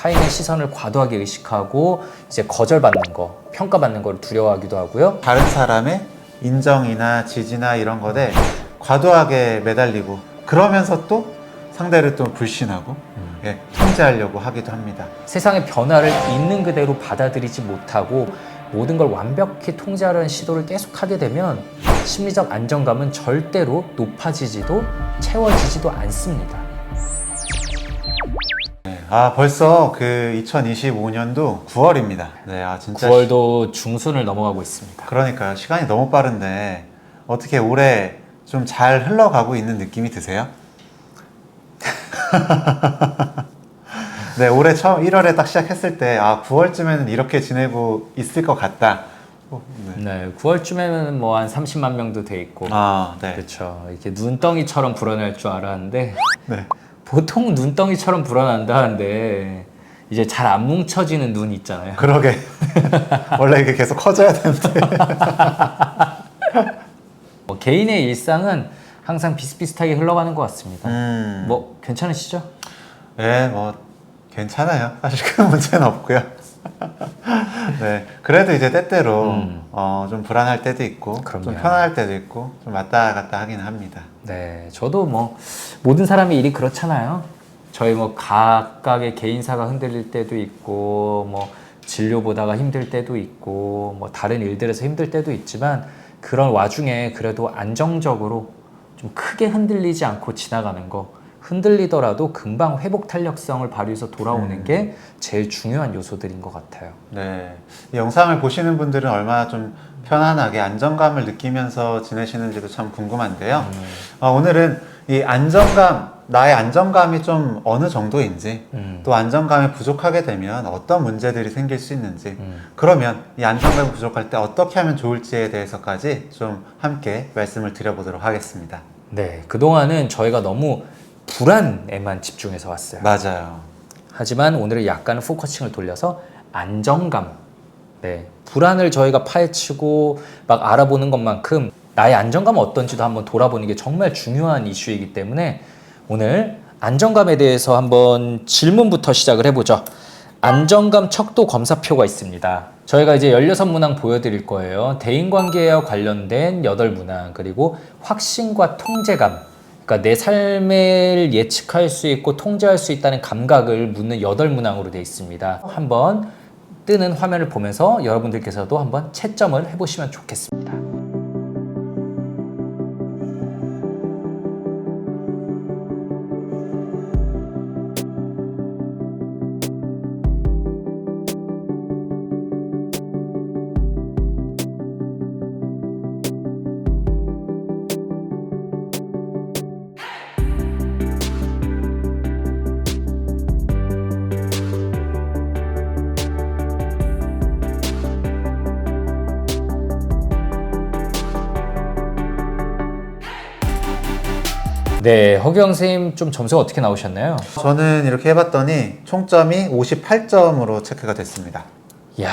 타인의 시선을 과도하게 의식하고 이제 거절받는 거, 평가받는 걸 두려워하기도 하고요. 다른 사람의 인정이나 지지나 이런 것에 과도하게 매달리고 그러면서 또 상대를 또 불신하고 통제하려고 하기도 합니다. 세상의 변화를 있는 그대로 받아들이지 못하고 모든 걸 완벽히 통제하려는 시도를 계속하게 되면 심리적 안정감은 절대로 높아지지도 채워지지도 않습니다. 벌써 그 2025년도 9월입니다. 네, 진짜 9월도 중순을 넘어가고 있습니다. 그러니까요. 시간이 너무 빠른데 어떻게 올해 좀 잘 흘러가고 있는 느낌이 드세요? 네, 올해 처음 1월에 딱 시작했을 때 9월쯤에는 이렇게 지내고 있을 것 같다. 네, 9월쯤에는 뭐 한 30만 명도 돼 있고, 네. 그렇죠. 이렇게 눈덩이처럼 불어날 줄 알았는데 네. 보통 눈덩이처럼 불어난다는데 이제 잘 안 뭉쳐지는 눈 있잖아요. 그러게. 원래 이게 계속 커져야 되는데. 개인의 일상은 항상 비슷비슷하게 흘러가는 것 같습니다. 뭐 괜찮으시죠? 네, 뭐 괜찮아요. 사실 큰 문제는 없고요. 네, 그래도 이제 때때로 좀 불안할 때도 있고, 그럼요. 좀 편안할 때도 있고, 좀 왔다 갔다 하긴 합니다. 네, 저도 뭐 모든 사람의 일이 그렇잖아요. 저희 뭐 각각의 개인사가 흔들릴 때도 있고, 뭐 진료 보다가 힘들 때도 있고, 뭐 다른 일들에서 힘들 때도 있지만 그런 와중에 그래도 안정적으로 좀 크게 흔들리지 않고 지나가는 거, 흔들리더라도 금방 회복 탄력성을 발휘해서 돌아오는 게 제일 중요한 요소들인 것 같아요. 네, 이 영상을 보시는 분들은 얼마나 좀 편안하게 안정감을 느끼면서 지내시는지도 참 궁금한데요. 오늘은 이 안정감, 나의 안정감이 좀 어느 정도인지, 또 안정감이 부족하게 되면 어떤 문제들이 생길 수 있는지, 그러면 이 안정감이 부족할 때 어떻게 하면 좋을지에 대해서까지 좀 함께 말씀을 드려보도록 하겠습니다. 네, 그동안은 저희가 너무 불안에만 집중해서 왔어요. 맞아요. 하지만 오늘은 약간 포커싱을 돌려서 안정감, 네, 불안을 저희가 파헤치고 막 알아보는 것만큼 나의 안정감은 어떤지도 한번 돌아보는 게 정말 중요한 이슈이기 때문에 오늘 안정감에 대해서 한번 질문부터 시작을 해보죠. 안정감 척도 검사표가 있습니다. 저희가 이제 16문항 보여드릴 거예요. 대인관계와 관련된 8문항, 그리고 확신과 통제감, 그러니까 내 삶을 예측할 수 있고 통제할 수 있다는 감각을 묻는 8문항으로 되어 있습니다. 한번 뜨는 화면을 보면서 여러분들께서도 한번 채점을 해보시면 좋겠습니다. 네, 허경 선생님 좀 점수가 어떻게 나오셨나요? 저는 이렇게 해봤더니 총점이 58점으로 체크가 됐습니다. 이야,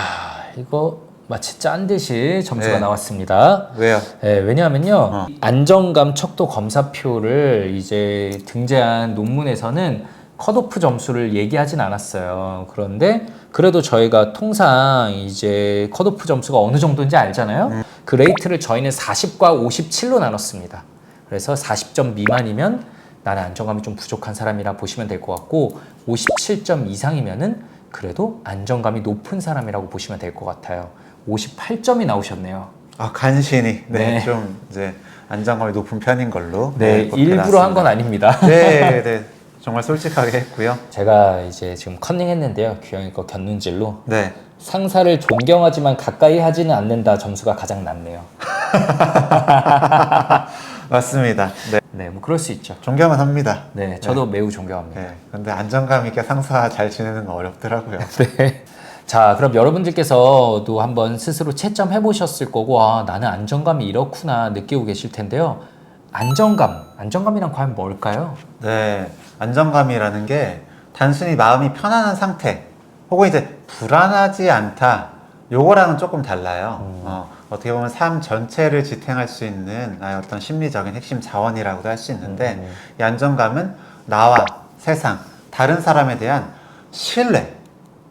이거 마치 짠 듯이 점수가 네. 나왔습니다. 왜요? 네, 왜냐하면요, 안정감 척도 검사표를 이제 등재한 논문에서는 컷오프 점수를 얘기하진 않았어요. 그런데 그래도 저희가 통상 이제 컷오프 점수가 어느 정도인지 알잖아요. 그 레이트를 저희는 40과 57로 나눴습니다. 그래서 40점 미만이면 나는 안정감이 좀 부족한 사람이라 보시면 될 것 같고, 57점 이상이면은 그래도 안정감이 높은 사람이라고 보시면 될 것 같아요. 58점이 나오셨네요. 간신히 네. 좀 이제 안정감이 높은 편인 걸로. 네, 일부러 한 건 아닙니다. 네. 정말 솔직하게 했고요. 제가 이제 지금 컨닝 했는데요. 규영이 거 견눈질로. 네. 상사를 존경하지만 가까이 하지는 않는다 점수가 가장 낮네요. 맞습니다. 네. 네, 뭐 그럴 수 있죠. 존경은 합니다. 네, 저도 매우 존경합니다. 네. 근데 안정감 있게 상사 잘 지내는 건 어렵더라고요. 네. 자, 그럼 여러분들께서도 한번 스스로 채점해 보셨을 거고, 나는 안정감이 이렇구나 느끼고 계실 텐데요. 안정감이란 과연 뭘까요? 네. 안정감이라는 게 단순히 마음이 편안한 상태 혹은 이제 불안하지 않다, 요거랑은 조금 달라요. 어떻게 보면 삶 전체를 지탱할 수 있는 나의 어떤 심리적인 핵심 자원이라고도 할 수 있는데, 이 안정감은 나와 세상, 다른 사람에 대한 신뢰,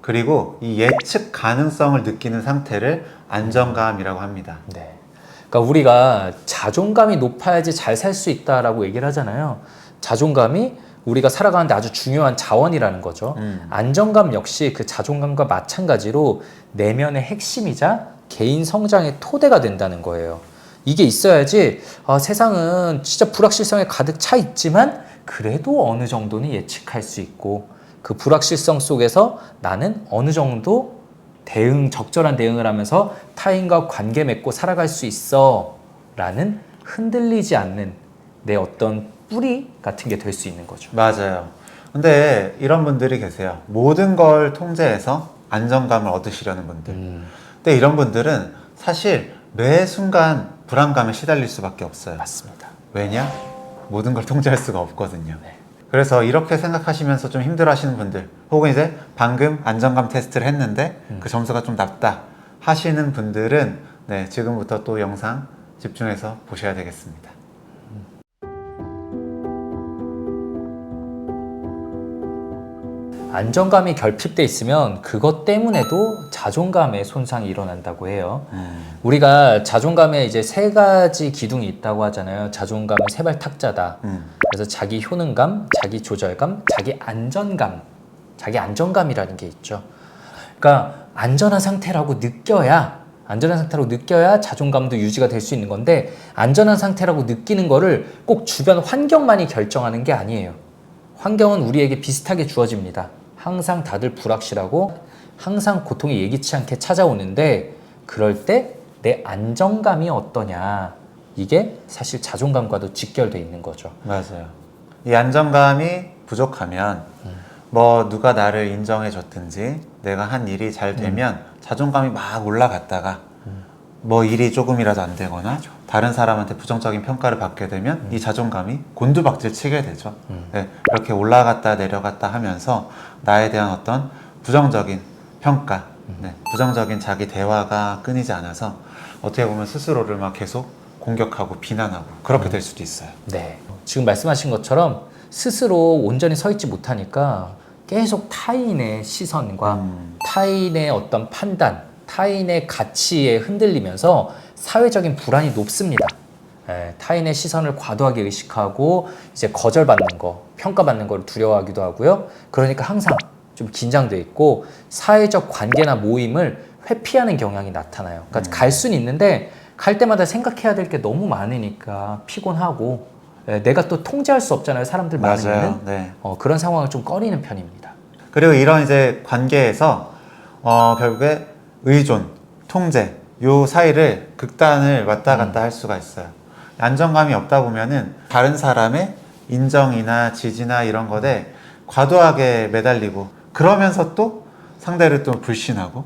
그리고 이 예측 가능성을 느끼는 상태를 안정감이라고 합니다. 네. 그러니까 우리가 자존감이 높아야지 잘 살 수 있다라고 얘기를 하잖아요. 자존감이 우리가 살아가는데 아주 중요한 자원이라는 거죠. 안정감 역시 그 자존감과 마찬가지로 내면의 핵심이자 개인 성장의 토대가 된다는 거예요. 이게 있어야지 세상은 진짜 불확실성에 가득 차 있지만 그래도 어느 정도는 예측할 수 있고 그 불확실성 속에서 나는 어느 정도 적절한 대응을 하면서 타인과 관계 맺고 살아갈 수 있어 라는 흔들리지 않는 내 어떤 뿌리 같은 게 될 수 있는 거죠. 맞아요. 근데 이런 분들이 계세요. 모든 걸 통제해서 안정감을 얻으시려는 분들. 근데 이런 분들은 사실 매 순간 불안감에 시달릴 수밖에 없어요. 맞습니다. 왜냐? 모든 걸 통제할 수가 없거든요. 네. 그래서 이렇게 생각하시면서 좀 힘들어 하시는 분들, 혹은 이제 방금 안정감 테스트를 했는데 그 점수가 좀 낮다 하시는 분들은 네, 지금부터 또 영상 집중해서 보셔야 되겠습니다. 안정감이 결핍돼 있으면 그것 때문에도 자존감의 손상이 일어난다고 해요. 우리가 자존감에 이제 세 가지 기둥이 있다고 하잖아요. 자존감은 세발 탁자다. 그래서 자기 효능감, 자기 조절감, 자기 안전감. 자기 안정감이라는 게 있죠. 그러니까 안전한 상태라고 느껴야 자존감도 유지가 될 수 있는 건데 안전한 상태라고 느끼는 거를 꼭 주변 환경만이 결정하는 게 아니에요. 환경은 우리에게 비슷하게 주어집니다. 항상 다들 불확실하고 항상 고통이 예기치 않게 찾아오는데 그럴 때 내 안정감이 어떠냐 이게 사실 자존감과도 직결돼 있는 거죠. 맞아요. 이 안정감이 부족하면 뭐 누가 나를 인정해 줬든지 내가 한 일이 잘 되면 자존감이 막 올라갔다가 뭐 일이 조금이라도 안 되거나 다른 사람한테 부정적인 평가를 받게 되면 이 자존감이 곤두박질 치게 되죠. 네, 이렇게 올라갔다 내려갔다 하면서 나에 대한 어떤 부정적인 평가, 네, 부정적인 자기 대화가 끊이지 않아서 어떻게 보면 스스로를 막 계속 공격하고 비난하고 그렇게 될 수도 있어요. 네. 지금 말씀하신 것처럼 스스로 온전히 서 있지 못하니까 계속 타인의 시선과 타인의 어떤 판단, 타인의 가치에 흔들리면서 사회적인 불안이 높습니다. 타인의 시선을 과도하게 의식하고 이제 거절받는 거, 평가받는 걸 두려워하기도 하고요. 그러니까 항상 좀 긴장돼 있고 사회적 관계나 모임을 회피하는 경향이 나타나요. 그러니까 갈 수는 있는데 갈 때마다 생각해야 될 게 너무 많으니까 피곤하고 내가 또 통제할 수 없잖아요. 사람들 많으면 네. 그런 상황을 좀 꺼리는 편입니다. 그리고 이런 이제 관계에서 결국에 의존, 통제 요 사이를 극단을 왔다 갔다 할 수가 있어요. 안정감이 없다 보면은 다른 사람의 인정이나 지지나 이런 것에 과도하게 매달리고 그러면서 또 상대를 또 불신하고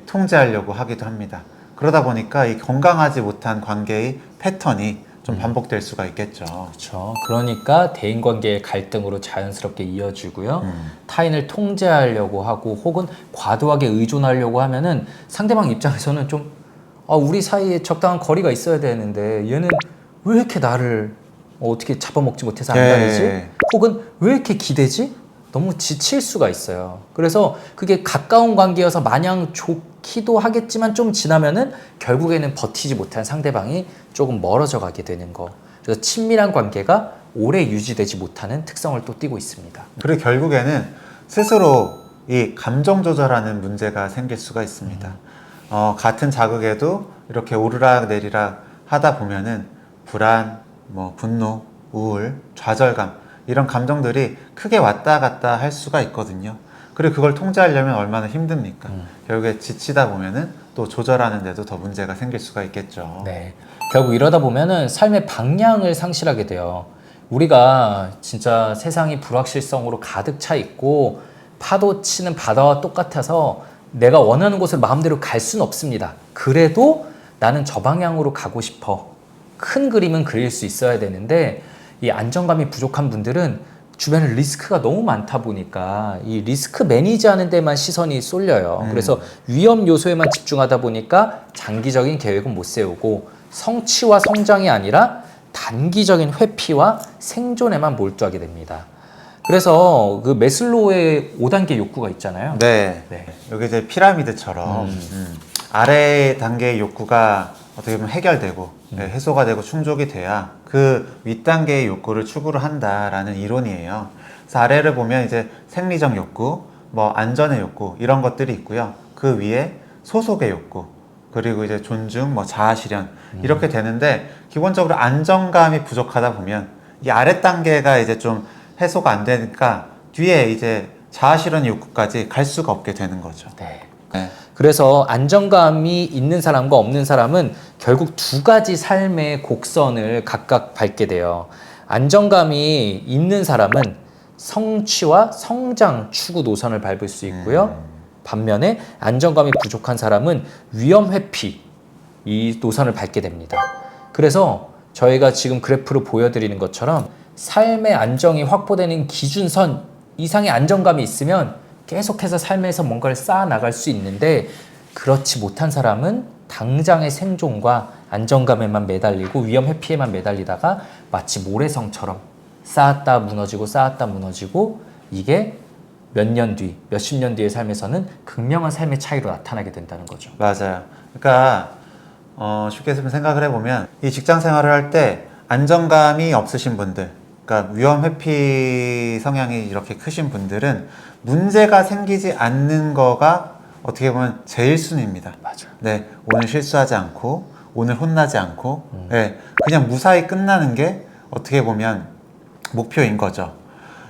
통제하려고 하기도 합니다. 그러다 보니까 이 건강하지 못한 관계의 패턴이 좀 반복될 수가 있겠죠. 그렇죠. 그러니까 대인관계의 갈등으로 자연스럽게 이어지고요. 타인을 통제하려고 하고 혹은 과도하게 의존하려고 하면은 상대방 입장에서는 좀 우리 사이에 적당한 거리가 있어야 되는데 얘는 왜 이렇게 나를 어떻게 잡아먹지 못해서 안 가리지? 혹은 왜 이렇게 기대지? 너무 지칠 수가 있어요. 그래서 그게 가까운 관계여서 마냥 좋기도 하겠지만 좀 지나면은 결국에는 버티지 못한 상대방이 조금 멀어져 가게 되는 거. 그래서 친밀한 관계가 오래 유지되지 못하는 특성을 또 띠고 있습니다. 그리고 결국에는 스스로 이 감정 조절하는 문제가 생길 수가 있습니다. 같은 자극에도 이렇게 오르락 내리락 하다 보면은 불안, 뭐 분노, 우울, 좌절감 이런 감정들이 크게 왔다 갔다 할 수가 있거든요. 그리고 그걸 통제하려면 얼마나 힘듭니까? 결국에 지치다 보면은 또 조절하는 데도 더 문제가 생길 수가 있겠죠. 네. 결국 이러다 보면은 삶의 방향을 상실하게 돼요. 우리가 진짜 세상이 불확실성으로 가득 차 있고 파도 치는 바다와 똑같아서 내가 원하는 곳을 마음대로 갈 수는 없습니다. 그래도 나는 저 방향으로 가고 싶어. 큰 그림은 그릴 수 있어야 되는데 이 안정감이 부족한 분들은 주변에 리스크가 너무 많다 보니까 이 리스크 매니지하는 데만 시선이 쏠려요. 그래서 위험 요소에만 집중하다 보니까 장기적인 계획은 못 세우고 성취와 성장이 아니라 단기적인 회피와 생존에만 몰두하게 됩니다. 그래서 그 메슬로우의 5단계 욕구가 있잖아요. 네. 네. 여기 이제 피라미드처럼 아래 단계의 욕구가 어떻게 보면 해결되고 네, 해소가 되고 충족이 돼야 그 윗단계의 욕구를 추구를 한다라는 이론이에요. 그래서 아래를 보면 이제 생리적 욕구, 뭐 안전의 욕구 이런 것들이 있고요. 그 위에 소속의 욕구, 그리고 이제 존중, 뭐 자아 실현 이렇게 되는데 기본적으로 안정감이 부족하다 보면 이 아래 단계가 이제 좀 해소가 안 되니까 뒤에 이제 자아 실현 욕구까지 갈 수가 없게 되는 거죠. 네. 네. 그래서 안정감이 있는 사람과 없는 사람은 결국 두 가지 삶의 곡선을 각각 밟게 돼요. 안정감이 있는 사람은 성취와 성장 추구 노선을 밟을 수 있고요. 반면에 안정감이 부족한 사람은 위험 회피 이 노선을 밟게 됩니다. 그래서 저희가 지금 그래프로 보여드리는 것처럼 삶의 안정이 확보되는 기준선 이상의 안정감이 있으면 계속해서 삶에서 뭔가를 쌓아 나갈 수 있는데 그렇지 못한 사람은 당장의 생존과 안정감에만 매달리고 위험 회피에만 매달리다가 마치 모래성처럼 쌓았다 무너지고 쌓았다 무너지고 이게 몇 년 뒤, 몇십 년 뒤의 삶에서는 극명한 삶의 차이로 나타나게 된다는 거죠. 맞아요. 그러니까 쉽게 생각을 해보면 이 직장 생활을 할 때 안정감이 없으신 분들, 그러니까 위험 회피 성향이 이렇게 크신 분들은 문제가 생기지 않는 거가 어떻게 보면 제일 순위입니다. 맞아요. 네, 오늘 실수하지 않고 오늘 혼나지 않고 네, 그냥 무사히 끝나는 게 어떻게 보면 목표인 거죠.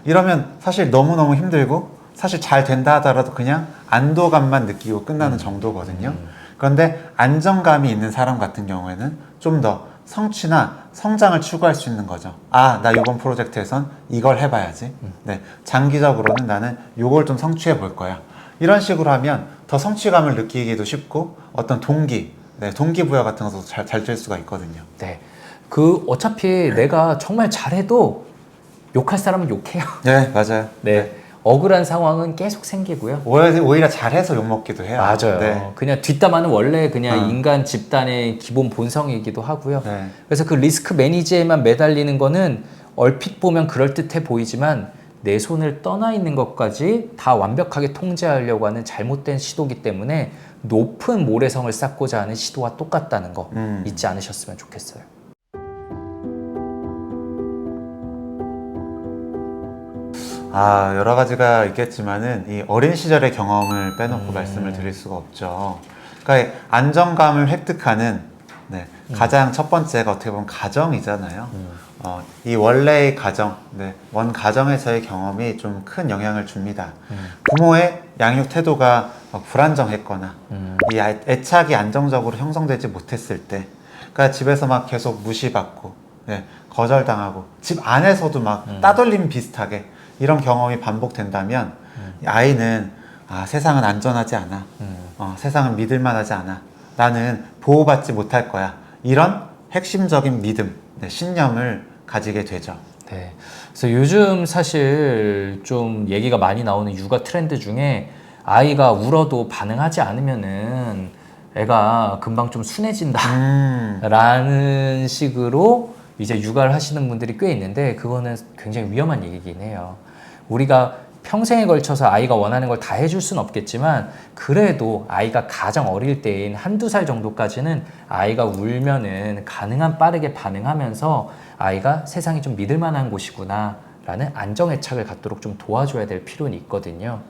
이러면 사실 너무너무 힘들고 사실 잘 된다 하더라도 그냥 안도감만 느끼고 끝나는 정도거든요. 그런데 안정감이 있는 사람 같은 경우에는 좀 더 성취나 성장을 추구할 수 있는 거죠. 아, 나 이번 프로젝트에선 이걸 해봐야지. 네, 장기적으로는 나는 이걸 좀 성취해 볼 거야. 이런 식으로 하면 더 성취감을 느끼기도 쉽고 어떤 동기, 네, 동기부여 같은 것도 잘 될 수가 있거든요. 네. 그 어차피 내가 정말 잘해도 욕할 사람은 욕해요. 네, 맞아요. 네. 억울한 상황은 계속 생기고요. 오히려 잘해서 욕먹기도 해요. 맞아요. 네. 그냥 뒷담화는 원래 그냥 인간 집단의 기본 본성이기도 하고요. 네. 그래서 그 리스크 매니지에만 매달리는 거는 얼핏 보면 그럴듯해 보이지만 내 손을 떠나 있는 것까지 다 완벽하게 통제하려고 하는 잘못된 시도기 때문에 높은 모래성을 쌓고자 하는 시도와 똑같다는 거 잊지 않으셨으면 좋겠어요. 아, 여러 가지가 있겠지만은 이 어린 시절의 경험을 빼놓고 말씀을 드릴 수가 없죠. 그러니까 안정감을 획득하는 네, 가장 첫 번째가 어떻게 보면 가정이잖아요. 이 원래의 가정, 네, 원 가정에서의 경험이 좀 큰 영향을 줍니다. 부모의 양육 태도가 불안정했거나 이 애착이 안정적으로 형성되지 못했을 때, 그러니까 집에서 막 계속 무시받고 네, 거절당하고 집 안에서도 막 따돌림 비슷하게 이런 경험이 반복된다면 이 아이는 아, 세상은 안전하지 않아. 세상은 믿을만하지 않아. 나는 보호받지 못할 거야. 이런 핵심적인 믿음, 네, 신념을 가지게 되죠. 네. 그래서 요즘 사실 좀 얘기가 많이 나오는 육아 트렌드 중에 아이가 울어도 반응하지 않으면은 애가 금방 좀 순해진다 라는 식으로 이제 육아를 하시는 분들이 꽤 있는데 그거는 굉장히 위험한 얘기긴 해요. 우리가 평생에 걸쳐서 아이가 원하는 걸 다 해줄 수는 없겠지만 그래도 아이가 가장 어릴 때인 한두 살 정도까지는 아이가 울면은 가능한 빠르게 반응하면서 아이가 세상이 좀 믿을 만한 곳이구나 라는 안정애착을 갖도록 좀 도와줘야 될 필요는 있거든요.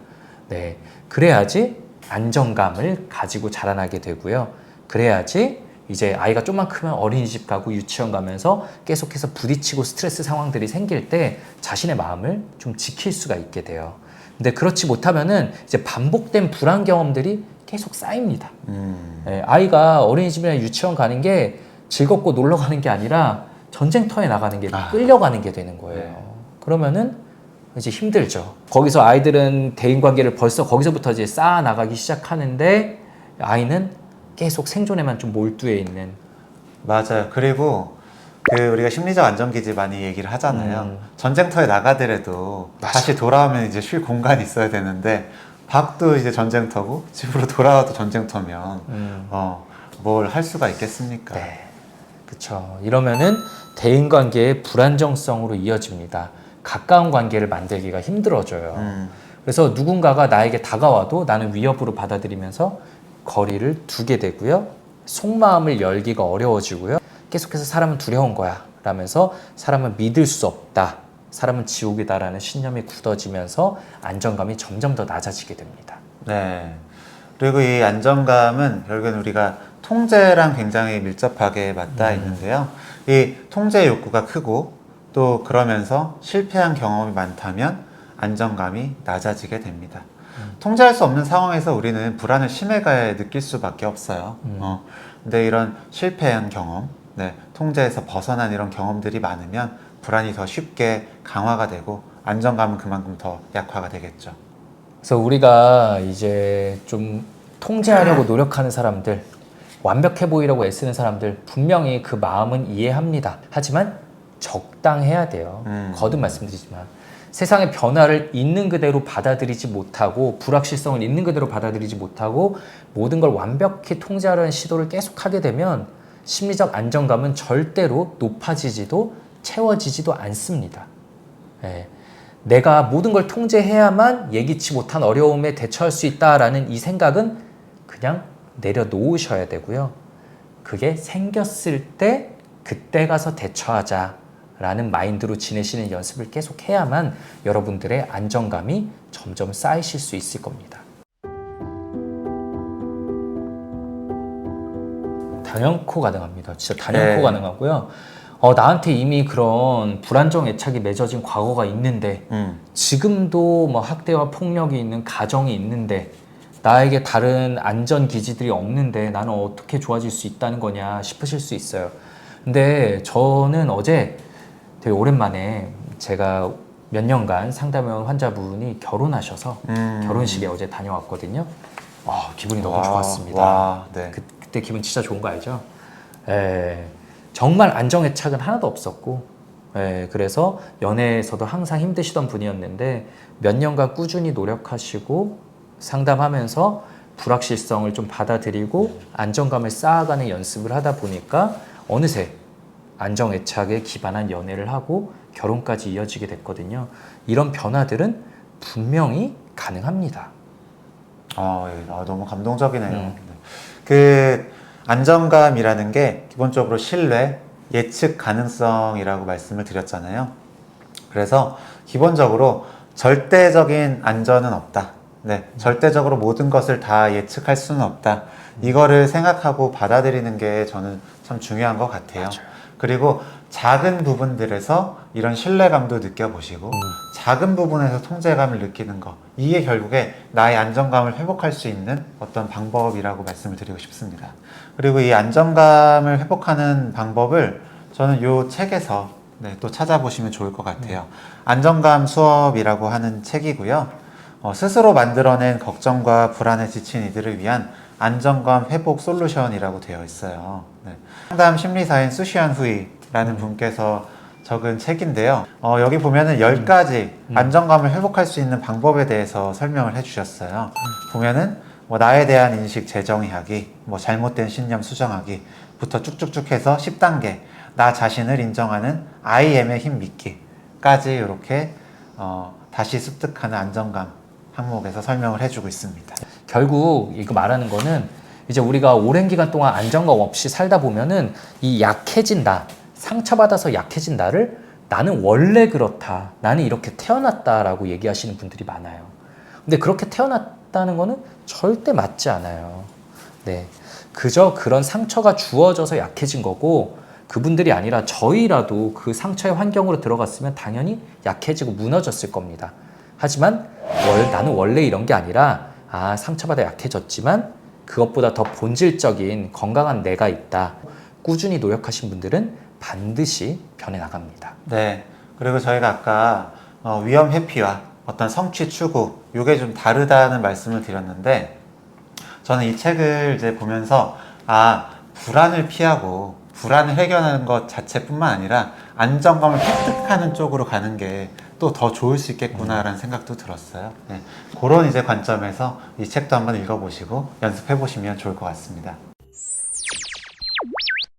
네, 그래야지 안정감을 가지고 자라나게 되고요. 그래야지 이제 아이가 좀만 크면 어린이집 가고 유치원 가면서 계속해서 부딪히고 스트레스 상황들이 생길 때 자신의 마음을 좀 지킬 수가 있게 돼요. 근데 그렇지 못하면은 이제 반복된 불안 경험들이 계속 쌓입니다. 네, 아이가 어린이집이나 유치원 가는 게 즐겁고 놀러 가는 게 아니라 전쟁터에 나가는 게 끌려가는 게 되는 거예요. 네. 그러면은 이제 힘들죠. 거기서 아이들은 대인관계를 벌써 거기서부터 이제 쌓아 나가기 시작하는데 아이는 계속 생존에만 좀 몰두해 있는. 맞아요. 그리고 우리가 심리적 안정기지 많이 얘기를 하잖아요. 전쟁터에 나가더라도 다시 돌아오면 이제 쉴 공간이 있어야 되는데 밖도 이제 전쟁터고 집으로 돌아와도 전쟁터면 뭘 할 수가 있겠습니까? 네, 그렇죠. 이러면은 대인관계의 불안정성으로 이어집니다. 가까운 관계를 만들기가 힘들어져요. 그래서 누군가가 나에게 다가와도 나는 위협으로 받아들이면서 거리를 두게 되고요. 속마음을 열기가 어려워지고요. 계속해서 사람은 두려운 거야 라면서 사람은 믿을 수 없다, 사람은 지옥이다라는 신념이 굳어지면서 안정감이 점점 더 낮아지게 됩니다. 네. 그리고 이 안정감은 결국엔 우리가 통제랑 굉장히 밀접하게 맞닿아 있는데요. 이 통제 욕구가 크고 또 그러면서 실패한 경험이 많다면 안정감이 낮아지게 됩니다. 통제할 수 없는 상황에서 우리는 불안을 심하게 느낄 수밖에 없어요. 근데 이런 실패한 경험, 네, 통제에서 벗어난 이런 경험들이 많으면 불안이 더 쉽게 강화가 되고 안정감은 그만큼 더 약화가 되겠죠. 그래서 우리가 이제 좀 통제하려고 노력하는 사람들, 완벽해 보이려고 애쓰는 사람들, 분명히 그 마음은 이해합니다. 하지만 적당해야 돼요. 거듭 말씀드리지만 세상의 변화를 있는 그대로 받아들이지 못하고, 불확실성을 있는 그대로 받아들이지 못하고 모든 걸 완벽히 통제하려는 시도를 계속하게 되면 심리적 안정감은 절대로 높아지지도 채워지지도 않습니다. 예. 내가 모든 걸 통제해야만 예기치 못한 어려움에 대처할 수 있다라는 이 생각은 그냥 내려놓으셔야 되고요. 그게 생겼을 때 그때 가서 대처하자라는 마인드로 지내시는 연습을 계속 해야만 여러분들의 안정감이 점점 쌓이실 수 있을 겁니다. 단연코 가능합니다. 진짜 단연코 네. 가능하고요. 나한테 이미 그런 불안정 애착이 맺어진 과거가 있는데 지금도 뭐 학대와 폭력이 있는 가정이 있는데 나에게 다른 안전 기지들이 없는데 나는 어떻게 좋아질 수 있다는 거냐 싶으실 수 있어요. 근데 저는 어제 되게 오랜만에 제가 몇 년간 상담해온 환자분이 결혼하셔서 결혼식에 어제 다녀왔거든요. 기분이 너무 좋았습니다. 와, 네. 그때 기분 진짜 좋은 거 알죠? 정말 안정애착은 하나도 없었고, 그래서 연애에서도 항상 힘드시던 분이었는데 몇 년간 꾸준히 노력하시고 상담하면서 불확실성을 좀 받아들이고 안정감을 쌓아가는 연습을 하다 보니까 어느새 안정애착에 기반한 연애를 하고 결혼까지 이어지게 됐거든요. 이런 변화들은 분명히 가능합니다. 너무 감동적이네요. 네. 그 안정감이라는 게 기본적으로 신뢰, 예측 가능성이라고 말씀을 드렸잖아요. 그래서 기본적으로 절대적인 안전은 없다. 네, 절대적으로 모든 것을 다 예측할 수는 없다. 이거를 생각하고 받아들이는 게 저는 참 중요한 것 같아요. 맞아요. 그리고 작은 부분들에서 이런 신뢰감도 느껴보시고 작은 부분에서 통제감을 느끼는 거, 이게 결국에 나의 안정감을 회복할 수 있는 어떤 방법이라고 말씀을 드리고 싶습니다. 그리고 이 안정감을 회복하는 방법을 저는 이 책에서 또 찾아보시면 좋을 것 같아요. 안정감 수업이라고 하는 책이고요. 스스로 만들어낸 걱정과 불안에 지친 이들을 위한 안정감 회복 솔루션이라고 되어 있어요. 상담 심리사인 수시안 후이라는 분께서 적은 책인데요. 여기 보면은 10가지 안정감을 회복할 수 있는 방법에 대해서 설명을 해주셨어요. 보면은 나에 대한 인식 재정의하기, 잘못된 신념 수정하기부터 쭉쭉쭉 해서 10단계, 나 자신을 인정하는 I am의 힘 믿기까지 이렇게 다시 습득하는 안정감 항목에서 설명을 해주고 있습니다. 결국 이거 말하는 거는 이제 우리가 오랜 기간 동안 안정감 없이 살다 보면은 이 약해진 나, 상처받아서 약해진 나를 나는 원래 그렇다, 나는 이렇게 태어났다라고 얘기하시는 분들이 많아요. 근데 그렇게 태어났다는 거는 절대 맞지 않아요. 네, 그저 그런 상처가 주어져서 약해진 거고, 그분들이 아니라 저희라도 그 상처의 환경으로 들어갔으면 당연히 약해지고 무너졌을 겁니다. 하지만 나는 원래 이런 게 아니라 상처받아 약해졌지만 그것보다 더 본질적인 건강한 내가 있다. 꾸준히 노력하신 분들은 반드시 변해나갑니다. 네. 그리고 저희가 아까 위험 회피와 어떤 성취 추구, 이게 좀 다르다는 말씀을 드렸는데, 저는 이 책을 이제 보면서 불안을 피하고 불안을 해결하는 것 자체뿐만 아니라 안정감을 획득하는 쪽으로 가는 게 또 더 좋을 수 있겠구나라는 생각도 들었어요. 네. 그런 이제 관점에서 이 책도 한번 읽어보시고 연습해 보시면 좋을 것 같습니다.